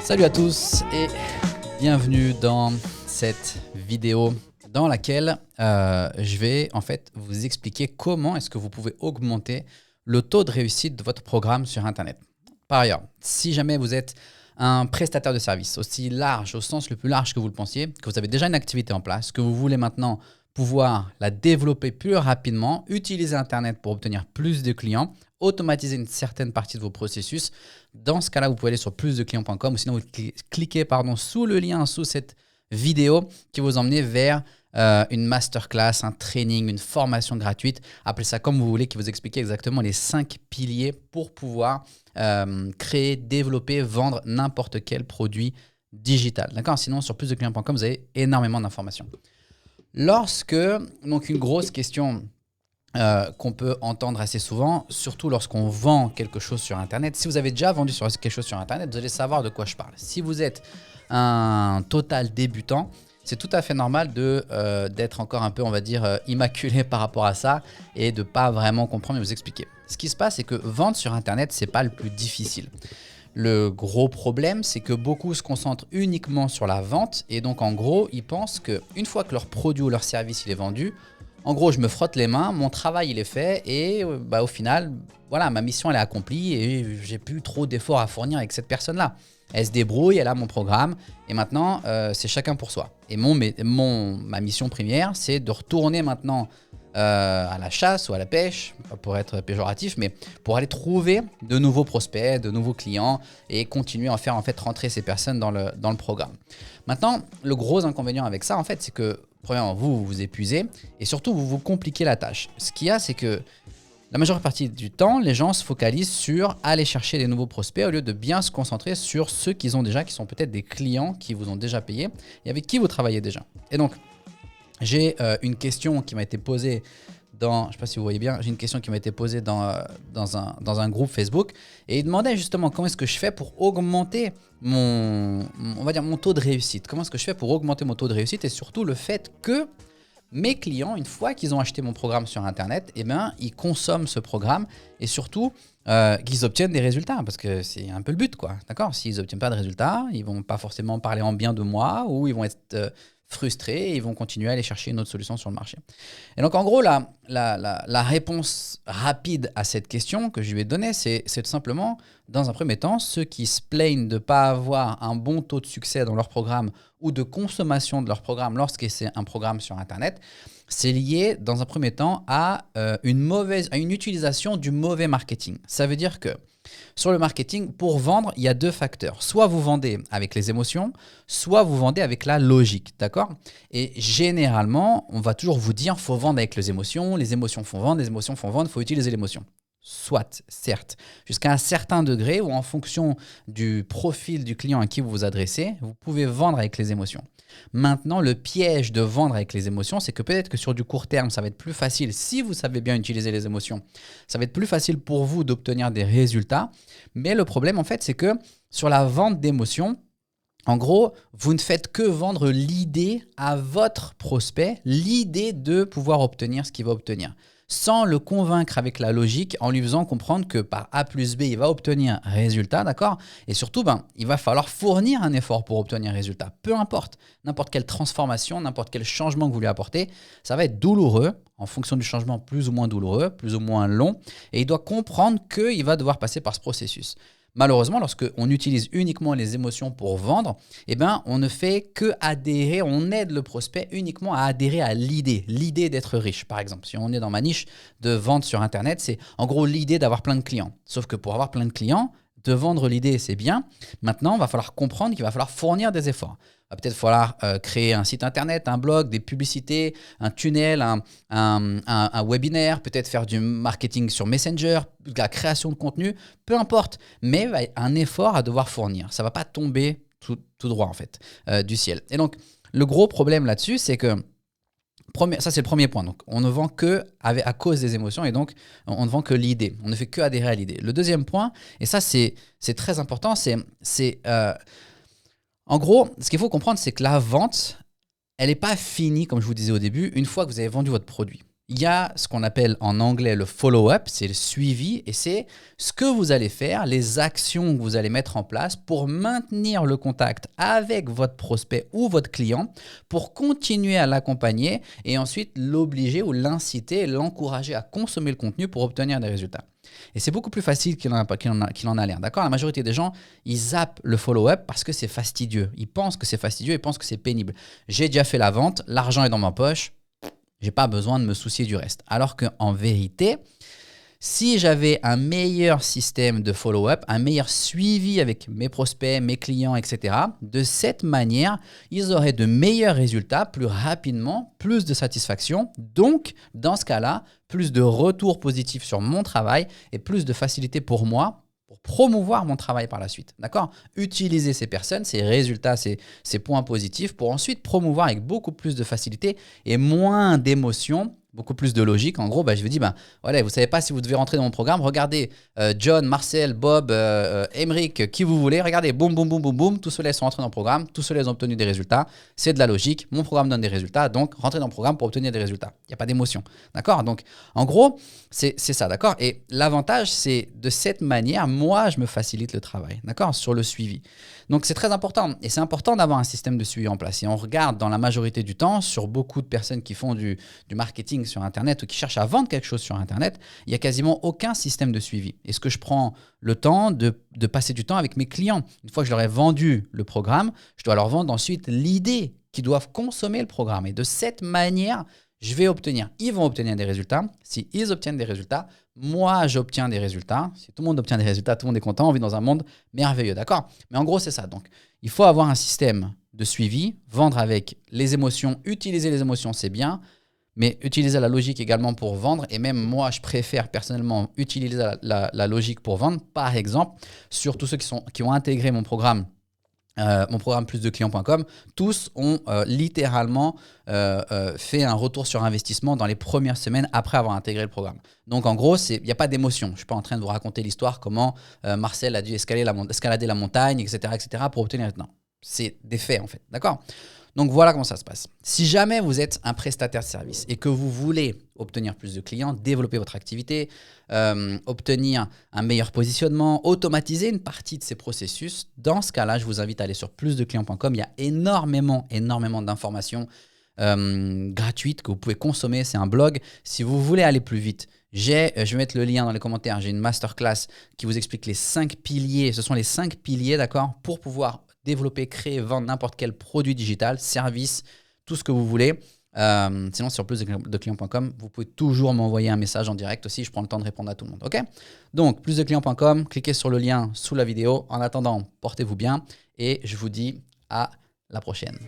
Salut à tous et bienvenue dans cette vidéo dans laquelle je vais en fait vous expliquer comment est-ce que vous pouvez augmenter le taux de réussite de votre programme sur Internet. Par ailleurs, si jamais vous êtes un prestataire de service aussi large, au sens le plus large que vous le pensiez, que vous avez déjà une activité en place, que vous voulez maintenant pouvoir la développer plus rapidement, utiliser Internet pour obtenir plus de clients, automatiser une certaine partie de vos processus, dans ce cas-là, vous pouvez aller sur plusdeclients.com ou sinon vous cliquez sous le lien sous cette vidéo qui vous emmène vers une masterclass, un training, une formation gratuite, appelez ça comme vous voulez, qui vous explique exactement les 5 piliers pour pouvoir créer, développer, vendre n'importe quel produit digital. D'accord ? Sinon, sur plusdeclients.com, vous avez énormément d'informations. Lorsque, donc une grosse question qu'on peut entendre assez souvent, surtout lorsqu'on vend quelque chose sur Internet. Si vous avez déjà vendu quelque chose sur Internet, vous allez savoir de quoi je parle. Si vous êtes un total débutant, c'est tout à fait normal d'être encore un peu, on va dire, immaculé par rapport à ça et de ne pas vraiment comprendre et vous expliquer. Ce qui se passe, c'est que vendre sur Internet, ce n'est pas le plus difficile. Le gros problème, c'est que beaucoup se concentrent uniquement sur la vente et donc en gros, ils pensent qu'une fois que leur produit ou leur service il est vendu, en gros, je me frotte les mains, mon travail il est fait et au final, voilà, ma mission elle est accomplie et j'ai plus trop d'efforts à fournir avec cette personne-là. Elle se débrouille, elle a mon programme et maintenant c'est chacun pour soi. Et ma mission première, c'est de retourner maintenant à la chasse ou à la pêche, pas pour être péjoratif, mais pour aller trouver de nouveaux prospects, de nouveaux clients et continuer à faire en fait rentrer ces personnes dans le programme. Maintenant, le gros inconvénient avec ça, en fait, c'est que premièrement, vous vous épuisez et surtout, vous vous compliquez la tâche. Ce qu'il y a, c'est que la majeure partie du temps, les gens se focalisent sur aller chercher des nouveaux prospects au lieu de bien se concentrer sur ceux qu'ils ont déjà, qui sont peut-être des clients qui vous ont déjà payé et avec qui vous travaillez déjà. Et donc, j'ai une question qui m'a été posée je ne sais pas si vous voyez bien, j'ai une question qui m'a été posée dans un groupe Facebook et il demandait justement comment est-ce que je fais pour augmenter mon taux de réussite. Comment est-ce que je fais pour augmenter mon taux de réussite et surtout le fait que mes clients, une fois qu'ils ont acheté mon programme sur Internet, ils consomment ce programme et surtout qu'ils obtiennent des résultats parce que c'est un peu le but, quoi. D'accord ? S'ils n'obtiennent pas de résultats, ils ne vont pas forcément parler en bien de moi ou ils vont être frustrés et ils vont continuer à aller chercher une autre solution sur le marché. Et donc en gros, la réponse rapide à cette question que je lui ai donnée, c'est tout simplement, dans un premier temps, ceux qui se plaignent de ne pas avoir un bon taux de succès dans leur programme ou de consommation de leur programme lorsque c'est un programme sur Internet, c'est lié dans un premier temps à une utilisation du mauvais marketing. Ça veut dire que sur le marketing, pour vendre, il y a deux facteurs. Soit vous vendez avec les émotions, soit vous vendez avec la logique, d'accord ? Et généralement, on va toujours vous dire qu'il faut vendre avec les émotions font vendre, les émotions font vendre, il faut utiliser l'émotion. Soit, certes, jusqu'à un certain degré ou en fonction du profil du client à qui vous vous adressez, vous pouvez vendre avec les émotions. Maintenant, le piège de vendre avec les émotions, c'est que peut-être que sur du court terme, ça va être plus facile, si vous savez bien utiliser les émotions, ça va être plus facile pour vous d'obtenir des résultats. Mais le problème, en fait, c'est que sur la vente d'émotions, en gros, vous ne faites que vendre l'idée à votre prospect, l'idée de pouvoir obtenir ce qu'il va obtenir, sans le convaincre avec la logique, en lui faisant comprendre que par A plus B, il va obtenir un résultat, d'accord ? Et surtout, il va falloir fournir un effort pour obtenir un résultat. Peu importe, n'importe quelle transformation, n'importe quel changement que vous lui apportez, ça va être douloureux, en fonction du changement plus ou moins douloureux, plus ou moins long, et il doit comprendre qu'il va devoir passer par ce processus. Malheureusement, lorsqu'on utilise uniquement les émotions pour vendre, on ne fait que adhérer, on aide le prospect uniquement à adhérer à l'idée d'être riche. Par exemple, si on est dans ma niche de vente sur Internet, c'est en gros l'idée d'avoir plein de clients. Sauf que pour avoir plein de clients, de vendre l'idée, c'est bien. Maintenant, il va falloir comprendre qu'il va falloir fournir des efforts. Il va peut-être falloir créer un site Internet, un blog, des publicités, un tunnel, un webinaire, peut-être faire du marketing sur Messenger, de la création de contenu, peu importe. Mais il y a un effort à devoir fournir. Ça ne va pas tomber tout droit en fait du ciel. Et donc, le gros problème là-dessus, c'est que ça, c'est le premier point. Donc, on ne vend que à cause des émotions et donc, on ne vend que l'idée. On ne fait que adhérer à l'idée. Le deuxième point, et ça, c'est très important, en gros, ce qu'il faut comprendre, c'est que la vente, elle n'est pas finie, comme je vous disais au début, une fois que vous avez vendu votre produit. il y a ce qu'on appelle en anglais le follow-up, c'est le suivi et c'est ce que vous allez faire, les actions que vous allez mettre en place pour maintenir le contact avec votre prospect ou votre client, pour continuer à l'accompagner et ensuite l'obliger ou l'inciter, l'encourager à consommer le contenu pour obtenir des résultats. Et c'est beaucoup plus facile qu'il en a l'air. D'accord ? La majorité des gens, ils zappent le follow-up parce que c'est fastidieux. Ils pensent que c'est fastidieux, ils pensent que c'est pénible. J'ai déjà fait la vente, l'argent est dans ma poche. Je n'ai pas besoin de me soucier du reste. Alors qu'en vérité, si j'avais un meilleur système de follow-up, un meilleur suivi avec mes prospects, mes clients, etc., de cette manière, ils auraient de meilleurs résultats plus rapidement, plus de satisfaction. Donc, dans ce cas-là, plus de retours positifs sur mon travail et plus de facilité pour moi pour promouvoir mon travail par la suite. D'accord ? Utiliser ces personnes, ces résultats, ces points positifs pour ensuite promouvoir avec beaucoup plus de facilité et moins d'émotion, beaucoup plus de logique. En gros, je vous dis, voilà, vous ne savez pas si vous devez rentrer dans mon programme. Regardez John, Marcel, Bob, Emeric, qui vous voulez. Regardez, boum, boum, boum, boum, boum. Tous ceux-là sont rentrés dans le programme. Tous ceux-là ont obtenu des résultats. C'est de la logique. Mon programme donne des résultats. Donc, rentrez dans le programme pour obtenir des résultats. Il n'y a pas d'émotion. D'accord ? Donc, en gros, c'est ça. D'accord ? Et l'avantage, c'est de cette manière, moi, je me facilite le travail. D'accord ? Sur le suivi. Donc, c'est très important. Et c'est important d'avoir un système de suivi en place. Et on regarde dans la majorité du temps, sur beaucoup de personnes qui font du marketing sur Internet ou qui cherchent à vendre quelque chose sur Internet, il n'y a quasiment aucun système de suivi. Est-ce que je prends le temps de passer du temps avec mes clients ? Une fois que je leur ai vendu le programme, je dois leur vendre ensuite l'idée qu'ils doivent consommer le programme. Et de cette manière, ils vont obtenir des résultats. Si ils obtiennent des résultats, moi, j'obtiens des résultats. Si tout le monde obtient des résultats, tout le monde est content. On vit dans un monde merveilleux, d'accord ? Mais en gros, c'est ça. Donc, il faut avoir un système de suivi, vendre avec les émotions, utiliser les émotions, c'est bien, mais utiliser la logique également pour vendre. Et même moi, je préfère personnellement utiliser la logique pour vendre. Par exemple, sur tous ceux qui ont intégré mon programme plusdeclients.com, tous ont littéralement fait un retour sur investissement dans les premières semaines après avoir intégré le programme. Donc en gros, il n'y a pas d'émotion. Je ne suis pas en train de vous raconter l'histoire comment Marcel a dû escalader la montagne, etc. pour obtenir. Non, c'est des faits en fait. D'accord ? Donc voilà comment ça se passe. Si jamais vous êtes un prestataire de service et que vous voulez obtenir plus de clients, développer votre activité, obtenir un meilleur positionnement, automatiser une partie de ces processus, dans ce cas-là, je vous invite à aller sur plusdeclients.com. Il y a énormément d'informations gratuites que vous pouvez consommer. C'est un blog. Si vous voulez aller plus vite, je vais mettre le lien dans les commentaires. J'ai une masterclass qui vous explique les 5 piliers. Ce sont les 5 piliers, d'accord, pour pouvoir développer, créer, vendre n'importe quel produit digital, service, tout ce que vous voulez. Sinon, sur plusdeclients.com, vous pouvez toujours m'envoyer un message en direct aussi. Je prends le temps de répondre à tout le monde. OK ? Donc, plusdeclients.com, cliquez sur le lien sous la vidéo. En attendant, portez-vous bien et je vous dis à la prochaine.